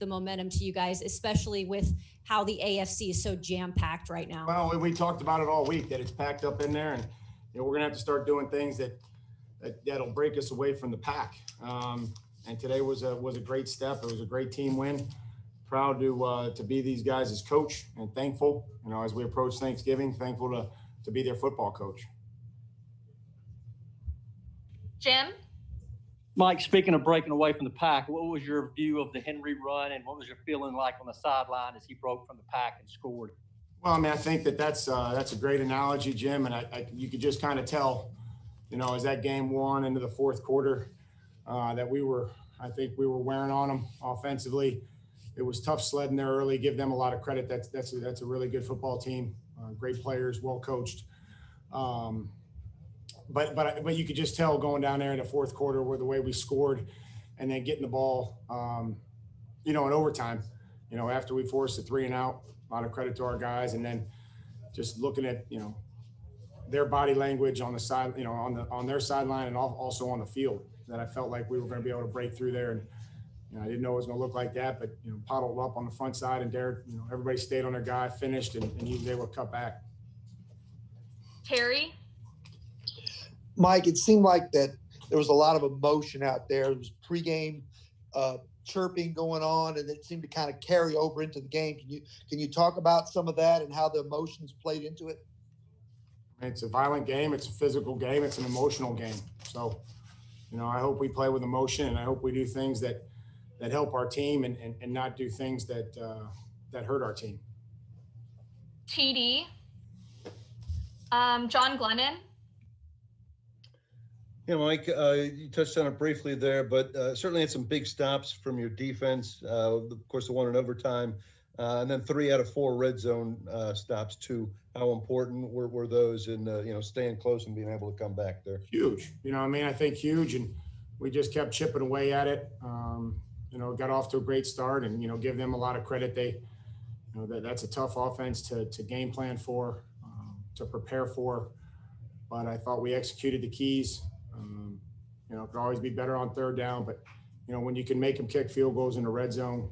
the momentum to you guys, especially with how the AFC is so jam-packed right now? Well, we talked about it all week, that it's packed up in there, and we're going to have to start doing things that'll break us away from the pack. And today was a great step. It was a great team win. Proud to be these guys as coach, and thankful, as we approach Thanksgiving, thankful to be their football coach. Jim? Mike, speaking of breaking away from the pack, what was your view of the Henry run, and what was your feeling like on the sideline as he broke from the pack and scored? Well, I mean, I think that's a great analogy, Jim, and you could just kind of tell, as that game wore on into the fourth quarter, that I think we were wearing on them offensively. It was tough sledding there early. Give them a lot of credit. That's a really good football team. Great players, well coached. But you could just tell going down there in the fourth quarter where the way we scored, and then getting the ball, in overtime. After we forced a 3 and out. A lot of credit to our guys, and then just looking at their body language on the side, on their sideline, and also on the field, that I felt like we were going to be able to break through there. And I didn't know it was going to look like that, but paddled up on the front side, and Derek, everybody stayed on their guy, finished, and he was able to cut back. Terry? Mike, it seemed like that there was a lot of emotion out there. There was pregame chirping going on, and it seemed to kind of carry over into the game. Can you talk about some of that and how the emotions played into it? It's a violent game. It's a physical game. It's an emotional game. So, I hope we play with emotion, and I hope we do things that help our team, and not do things that hurt our team. TD. John Glennon. Yeah, Mike, you touched on it briefly there, but certainly had some big stops from your defense. Of course, the one in overtime, and then 3 out of 4 red zone stops too. How important were those in staying close and being able to come back there? Huge. I think huge, and we just kept chipping away at it. Got off to a great start, and give them a lot of credit. They, that's a tough offense to game plan for, to prepare for. But I thought we executed the keys. Could always be better on third down, but when you can make them kick field goals in the red zone,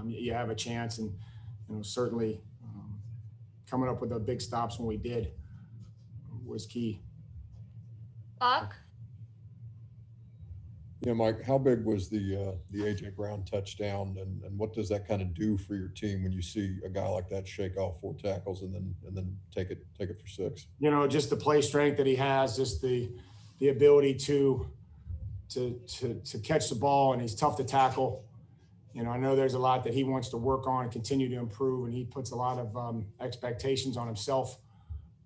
you have a chance. And certainly coming up with the big stops when we did was key. Buck? Yeah, Mike, how big was the A.J. Brown touchdown, and what does that kind of do for your team when you see a guy like that shake off 4 tackles and then take it for 6? Just the play strength that he has, just the ability to catch the ball, and he's tough to tackle. I know there's a lot that he wants to work on and continue to improve, and he puts a lot of expectations on himself.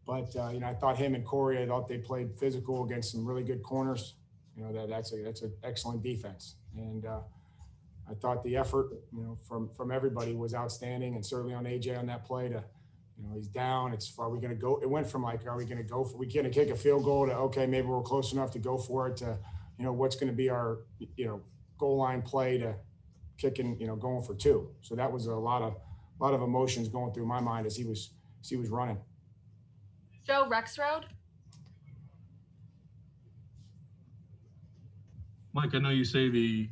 But I thought him and Corey, I thought they played physical against some really good corners. That's an excellent defense, and I thought the effort, from everybody was outstanding, and certainly on AJ on that play to, he's down. Are we going to go? It went from like, are we going to go for? We going to kick a field goal to, okay, maybe we're close enough to go for it, to, what's going to be our, goal line play to kicking, going for 2. So that was a lot of emotions going through my mind as he was running. Joe Rexrode. Mike, I know you say the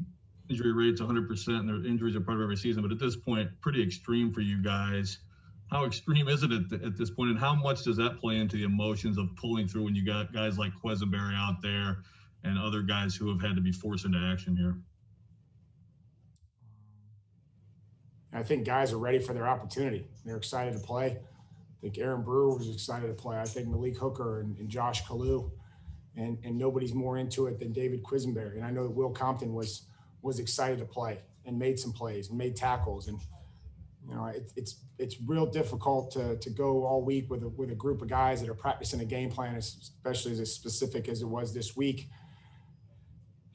injury rate's 100% and the injuries are part of every season, but at this point, pretty extreme for you guys. How extreme is it at this point, and how much does that play into the emotions of pulling through when you got guys like Quesenberry out there and other guys who have had to be forced into action here? I think guys are ready for their opportunity. They're excited to play. I think Aaron Brewer was excited to play. I think Malik Hooker and Josh Kalu. And nobody's more into it than David Quisenberry. And I know that Will Compton was excited to play and made some plays and made tackles. And it's real difficult to go all week with a group of guys that are practicing a game plan, especially as specific as it was this week.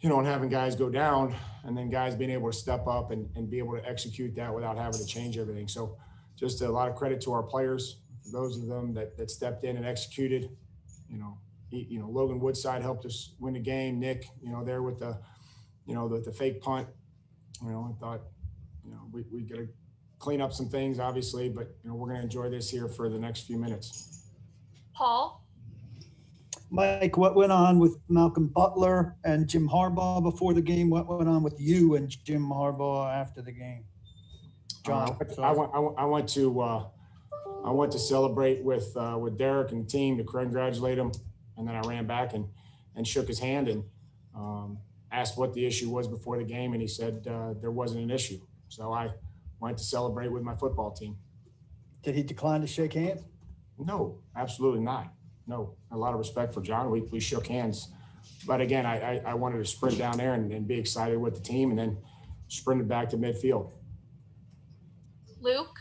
And having guys go down, and then guys being able to step up and be able to execute that without having to change everything. So just a lot of credit to our players, those of them that stepped in and executed. Logan Woodside helped us win the game. Nick, there with the fake punt. I thought, we got to clean up some things, obviously, but we're going to enjoy this here for the next few minutes. Paul? Mike, what went on with Malcolm Butler and Jim Harbaugh before the game? What went on with you and Jim Harbaugh after the game? John, I went to celebrate with Derek and the team to congratulate him, and then I ran back and shook his hand and asked what the issue was before the game, and he said there wasn't an issue. So I went to celebrate with my football team. Did he decline to shake hands? No, absolutely not. No, a lot of respect for John. We shook hands. But again, I wanted to sprint down there and be excited with the team and then sprinted back to midfield. Luke?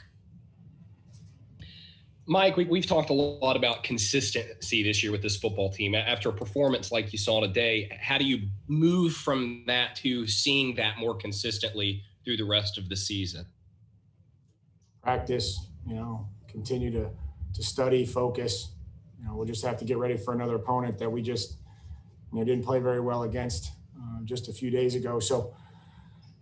Mike, we've talked a lot about consistency this year with this football team. After a performance like you saw today, how do you move from that to seeing that more consistently through the rest of the season? Practice, continue to study, focus. We'll just have to get ready for another opponent that we just didn't play very well against just a few days ago. So,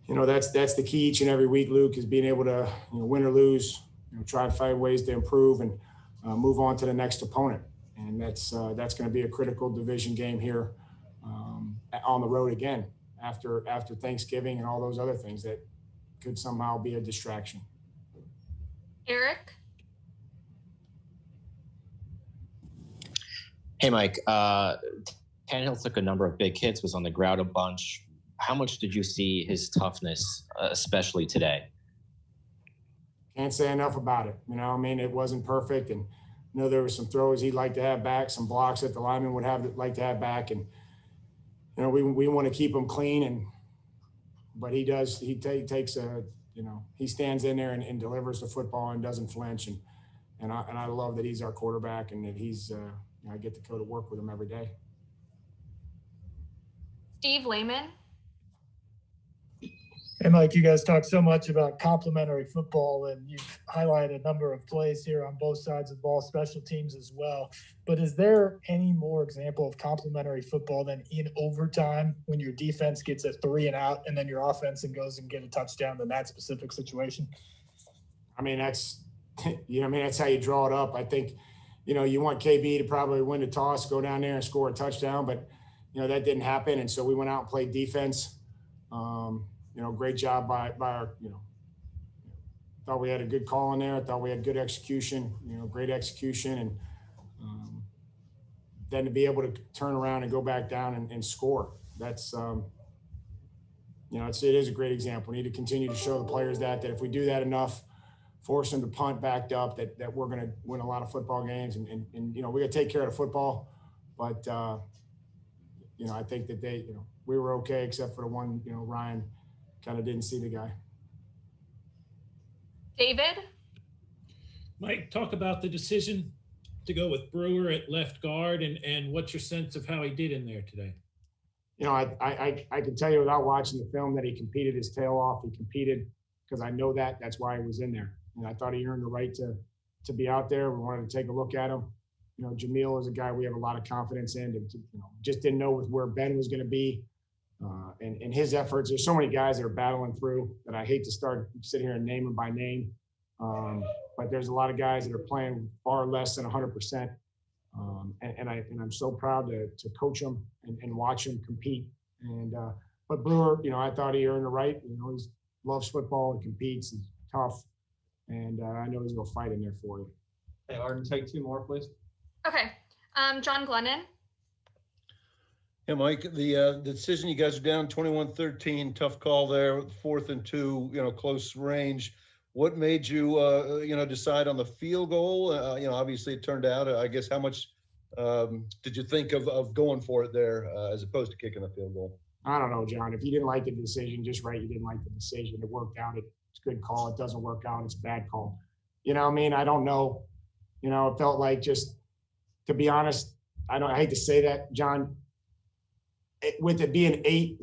that's the key each and every week, Luke, is being able to win or lose, try and find ways to improve and move on to the next opponent. And that's going to be a critical division game here on the road again after Thanksgiving and all those other things that could somehow be a distraction. Eric? Hey, Mike. Tannehill took a number of big hits, was on the ground a bunch. How much did you see his toughness, especially today? Can't say enough about it. It wasn't perfect. And there were some throws he'd like to have back, some blocks that the lineman would like to have back. And, we want to keep him clean. But he does, he takes he stands in there and delivers the football and doesn't flinch. And I love that he's our quarterback and that he's, I get to go to work with him every day. Steve Lehman? Hey, Mike, you guys talk so much about complementary football, and you've highlighted a number of plays here on both sides of the ball, special teams as well. But is there any more example of complementary football than in overtime when your defense gets a 3 and out and then your offense and goes and get a touchdown in that specific situation? That's how you draw it up. I think, you want KB to probably win the toss, go down there and score a touchdown, but, that didn't happen. And so we went out and played defense. Great job by our, thought we had a good call in there. I thought we had good execution, great execution. And then to be able to turn around and go back down and score, that's, it is a great example. We need to continue to show the players that if we do that enough, force them to punt backed up, that we're going to win a lot of football games. And we got to take care of the football. But, I think that we were okay except for the one, Ryan kind of didn't see the guy. David? Mike, talk about the decision to go with Brewer at left guard and what's your sense of how he did in there today? I can tell you without watching the film that he competed his tail off. He competed because I know that's why he was in there. And I thought he earned the right to be out there. We wanted to take a look at him. Jamil is a guy we have a lot of confidence in. Just didn't know where Ben was going to be. And his efforts, there's so many guys that are battling through that I hate to sit here and name them by name. But there's a lot of guys that are playing far less than 100%. And I'm so proud to coach them and watch them compete. But Brewer, I thought he earned the right. He loves football and competes. He's tough. And I know he's going to fight in there for you. Hey, Arden, take 2 more, please. Okay. John Glennon? Yeah, Mike, the decision, you guys are down 21-13, tough call there, 4th and 2, close range. What made you, decide on the field goal? Obviously it turned out, I guess, how much did you think of going for it there as opposed to kicking the field goal? I don't know, John. If you didn't like the decision, just write you didn't like the decision. It worked out. It's a good call. It doesn't work out. It's a bad call. I don't know. It felt like just, to be honest, I hate to say that, John, with it being 8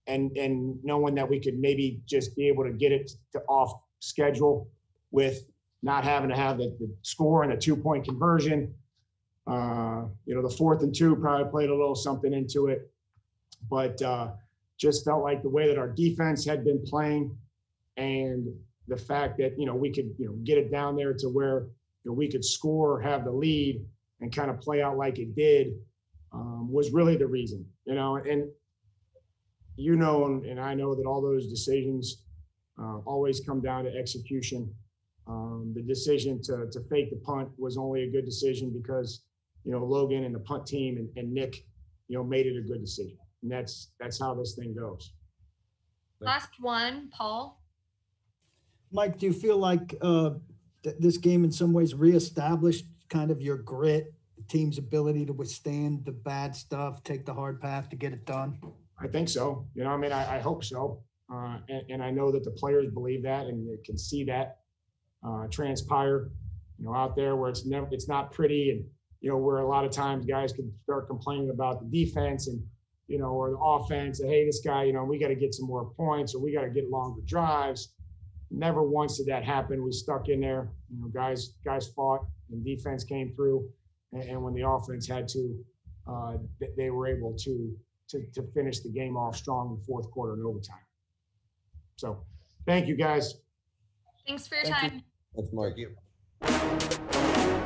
and knowing that we could maybe just be able to get it off schedule with not having to have the score and the 2-point conversion. The 4th and 2 probably played a little something into it, but just felt like the way that our defense had been playing and the fact that, we could, get it down there to where we could score, have the lead and kind of play out like it did. was really the reason, and and I know that all those decisions always come down to execution. The decision to fake the punt was only a good decision because, Logan and the punt team and Nick, made it a good decision. And that's how this thing goes. Last one, Paul. Mike, do you feel like this game in some ways reestablished kind of your grit, the team's ability to withstand the bad stuff, take the hard path to get it done? I think so. I hope so. And I know that the players believe that and they can see that transpire, out there where it's not pretty, and, where a lot of times guys can start complaining about the defense and, or the offense, and, hey, this guy, we got to get some more points, or we got to get longer drives. Never once did that happen. We stuck in there, guys fought, and defense came through. And when the offense had to, they were able to finish the game off strong in the fourth quarter and overtime. So thank you, guys. Thanks for your Thank you. time. That's Mike. Thank you.